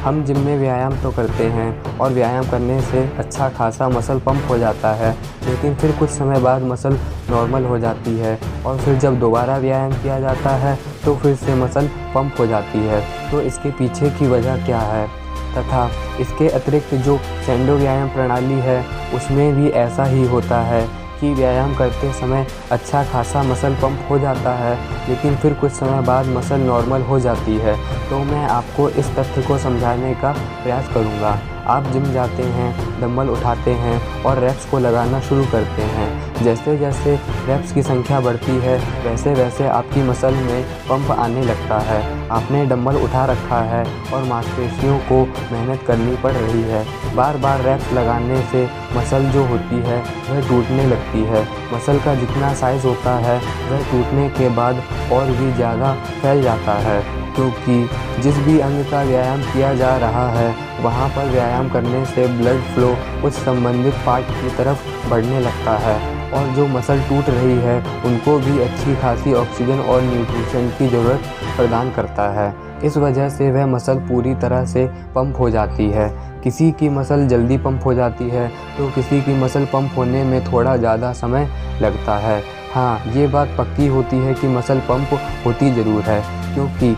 हम जिम में व्यायाम तो करते हैं और व्यायाम करने से अच्छा खासा मसल पंप हो जाता है, लेकिन फिर कुछ समय बाद मसल नॉर्मल हो जाती है और फिर जब दोबारा व्यायाम किया जाता है तो फिर से मसल पंप हो जाती है। तो इसके पीछे की वजह क्या है तथा इसके अतिरिक्त जो सेंडो व्यायाम प्रणाली है उसमें भी ऐसा ही होता है कि व्यायाम करते समय अच्छा खासा मसल पंप हो जाता है, लेकिन फिर कुछ समय बाद मसल नॉर्मल हो जाती है। तो मैं आपको इस तथ्य को समझाने का प्रयास करूँगा। आप जिम जाते हैं, डंबल उठाते हैं और रेप्स को लगाना शुरू करते हैं। जैसे जैसे रेप्स की संख्या बढ़ती है वैसे वैसे आपकी मसल में पंप आने लगता है। आपने डंबल उठा रखा है और मांसपेशियों को मेहनत करनी पड़ रही है। बार बार रेप्स लगाने से मसल जो होती है वह टूटने लगती है। मसल का जितना साइज़ होता है वह टूटने के बाद और भी ज़्यादा फैल जाता है, क्योंकि जिस भी अंग का व्यायाम किया जा रहा है वहाँ पर व्यायाम करने से ब्लड फ्लो उस संबंधित पार्ट की तरफ बढ़ने लगता है और जो मसल टूट रही है उनको भी अच्छी खासी ऑक्सीजन और न्यूट्रिशन की ज़रूरत प्रदान करता है। इस वजह से वह मसल पूरी तरह से पंप हो जाती है। किसी की मसल जल्दी पंप हो जाती है तो किसी की मसल पंप होने में थोड़ा ज़्यादा समय लगता है। हाँ, ये बात पक्की होती है कि मसल पंप होती ज़रूर है, क्योंकि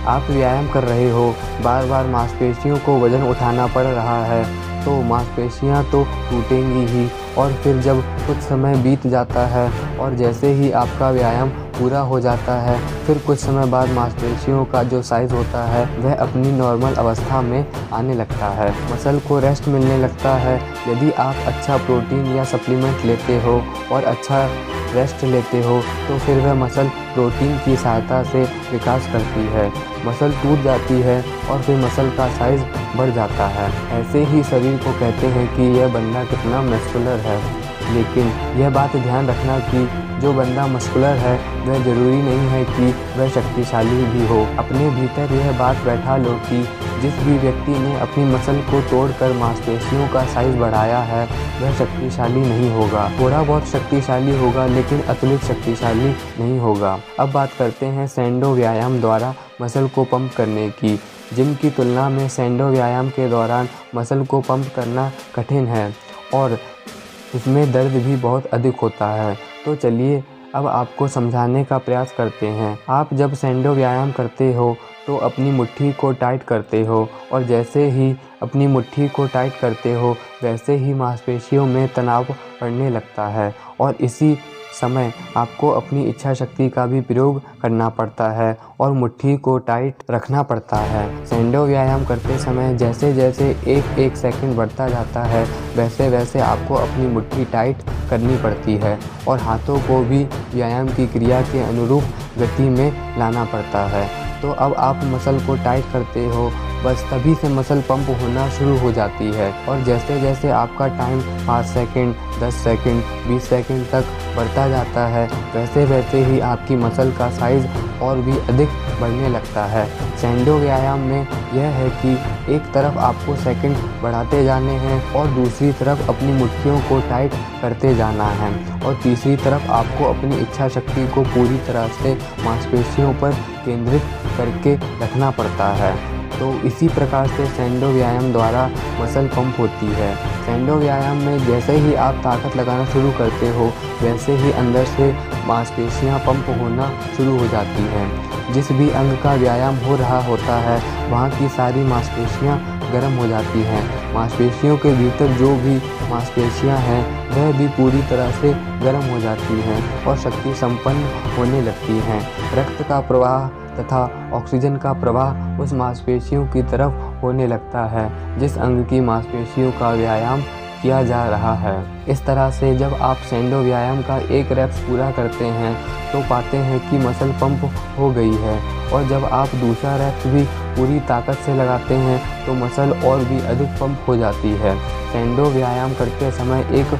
आप व्यायाम कर रहे हो, बार बार मांसपेशियों को वज़न उठाना पड़ रहा है तो मांसपेशियाँ तो टूटेंगी ही। और फिर जब कुछ समय बीत जाता है और जैसे ही आपका व्यायाम पूरा हो जाता है फिर कुछ समय बाद मांसपेशियों का जो साइज़ होता है वह अपनी नॉर्मल अवस्था में आने लगता है। मसल को रेस्ट मिलने लगता है। यदि आप अच्छा प्रोटीन या सप्लीमेंट लेते हो और अच्छा रेस्ट लेते हो तो फिर वह मसल प्रोटीन की सहायता से विकास करती है, मसल टूट जाती है और फिर मसल का साइज़ बढ़ जाता है। ऐसे ही शरीर को कहते हैं कि यह बंदा कितना मस्कुलर है, लेकिन यह बात ध्यान रखना कि जो बंदा मस्कुलर है वह ज़रूरी नहीं है कि वह शक्तिशाली भी हो। अपने भीतर यह बात बैठा लो कि जिस भी व्यक्ति ने अपनी मसल को तोड़कर मांसपेशियों का साइज़ बढ़ाया है वह शक्तिशाली नहीं होगा। थोड़ा बहुत शक्तिशाली होगा लेकिन अतुलित शक्तिशाली नहीं होगा। अब बात करते हैं सेंडो व्यायाम द्वारा मसल को पंप करने की। जिम की तुलना में सेंडो व्यायाम के दौरान मसल को पंप करना कठिन है और इसमें दर्द भी बहुत अधिक होता है। तो चलिए अब आपको समझाने का प्रयास करते हैं। आप जब सेंडो व्यायाम करते हो तो अपनी मुट्ठी को टाइट करते हो और जैसे ही अपनी मुट्ठी को टाइट करते हो वैसे ही मांसपेशियों में तनाव पड़ने लगता है और इसी समय आपको अपनी इच्छा शक्ति का भी प्रयोग करना पड़ता है और मुट्ठी को टाइट रखना पड़ता है। सेंडो व्यायाम करते समय जैसे जैसे एक एक सेकंड बढ़ता जाता है वैसे वैसे आपको अपनी मुट्ठी टाइट करनी पड़ती है और हाथों को भी व्यायाम की क्रिया के अनुरूप गति में लाना पड़ता है। तो अब आप मसल को टाइट करते हो, बस तभी से मसल पंप होना शुरू हो जाती है और जैसे जैसे आपका टाइम 5 सेकंड, 10 सेकंड, 20 सेकंड तक बढ़ता जाता है वैसे वैसे ही आपकी मसल का साइज़ और भी अधिक बढ़ने लगता है। सेंडो व्यायाम में यह है कि एक तरफ आपको सेकंड बढ़ाते जाने हैं और दूसरी तरफ अपनी मुट्ठियों को टाइट करते जाना है और तीसरी तरफ आपको अपनी इच्छा शक्ति को पूरी तरह से मांसपेशियों पर केंद्रित करके रखना पड़ता है। तो इसी प्रकार से सेंडो व्यायाम द्वारा मसल पंप होती है। सेंडो व्यायाम में जैसे ही आप ताकत लगाना शुरू करते हो वैसे ही अंदर से मांसपेशियां पंप होना शुरू हो जाती हैं। जिस भी अंग का व्यायाम हो रहा होता है वहाँ की सारी मांसपेशियां गर्म हो जाती हैं। मांसपेशियों के भीतर जो भी मांसपेशियां हैं वह भी पूरी तरह से गर्म हो जाती हैं और शक्ति संपन्न होने लगती हैं। रक्त का प्रवाह तथा ऑक्सीजन का प्रवाह उस मांसपेशियों की तरफ होने लगता है जिस अंग की मांसपेशियों का व्यायाम किया जा रहा है। इस तरह से जब आप सेंडो व्यायाम का एक रेप्स पूरा करते हैं तो पाते हैं कि मसल पंप हो गई है और जब आप दूसरा रेप्स भी पूरी ताकत से लगाते हैं तो मसल और भी अधिक पंप हो जाती है। सेंडो व्यायाम करते समय एक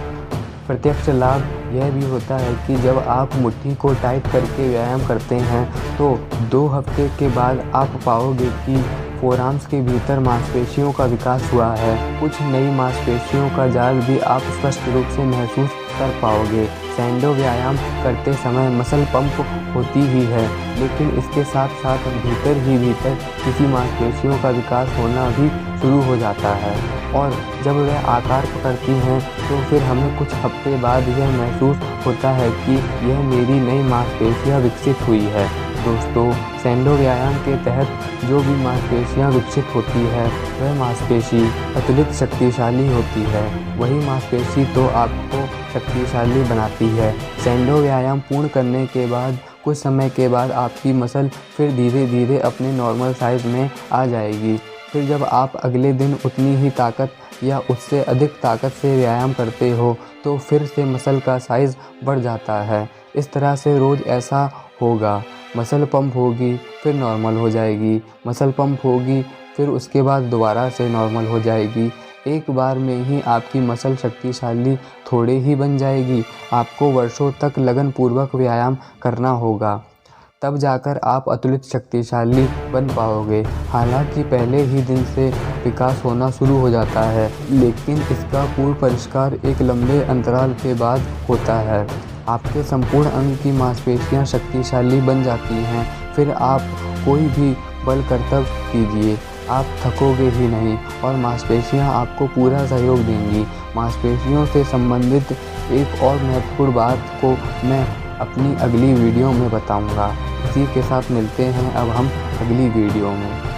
प्रत्यक्ष लाभ यह भी होता है कि जब आप मुट्ठी को टाइट करके व्यायाम करते हैं तो 2 हफ्ते के बाद आप पाओगे कि फोरआर्म्स के भीतर मांसपेशियों का विकास हुआ है। कुछ नई मांसपेशियों का जाल भी आप स्पष्ट रूप से महसूस कर पाओगे। सैंडो व्यायाम करते समय मसल पंप होती ही है, लेकिन इसके साथ साथ भीतर ही भीतर किसी मांसपेशियों का विकास होना भी शुरू हो जाता है, और जब वह आकार पकड़ती हैं तो फिर हमें कुछ हफ्ते बाद यह महसूस होता है कि यह मेरी नई मांसपेशियां विकसित हुई है। दोस्तों, सैंडो व्यायाम के तहत जो भी मांसपेशियां विकसित होती है वह मांसपेशी अत्यधिक शक्तिशाली होती है। वही मांसपेशी तो आपको शक्तिशाली बनाती है। सैंडो व्यायाम पूर्ण करने के बाद कुछ समय के बाद आपकी मसल फिर धीरे धीरे अपने नॉर्मल साइज़ में आ जाएगी। फिर जब आप अगले दिन उतनी ही ताकत या उससे अधिक ताकत से व्यायाम करते हो तो फिर से मसल का साइज़ बढ़ जाता है। इस तरह से रोज़ ऐसा होगा। मसल पंप होगी, फिर नॉर्मल हो जाएगी, मसल पंप होगी, फिर उसके बाद दोबारा से नॉर्मल हो जाएगी। एक बार में ही आपकी मसल शक्तिशाली थोड़े ही बन जाएगी। आपको वर्षों तक लगनपूर्वक व्यायाम करना होगा, तब जाकर आप अतुलित शक्तिशाली बन पाओगे। हालांकि पहले ही दिन से विकास होना शुरू हो जाता है, लेकिन इसका पूर्ण परिष्कार एक लंबे अंतराल के बाद होता है। आपके संपूर्ण अंग की मांसपेशियां शक्तिशाली बन जाती हैं। फिर आप कोई भी बल करतब कीजिए, आप थकोगे ही नहीं और मांसपेशियां आपको पूरा सहयोग देंगी। मांसपेशियों से संबंधित एक और महत्वपूर्ण बात को मैं अपनी अगली वीडियो में बताऊंगा। इसी के साथ मिलते हैं अब हम अगली वीडियो में।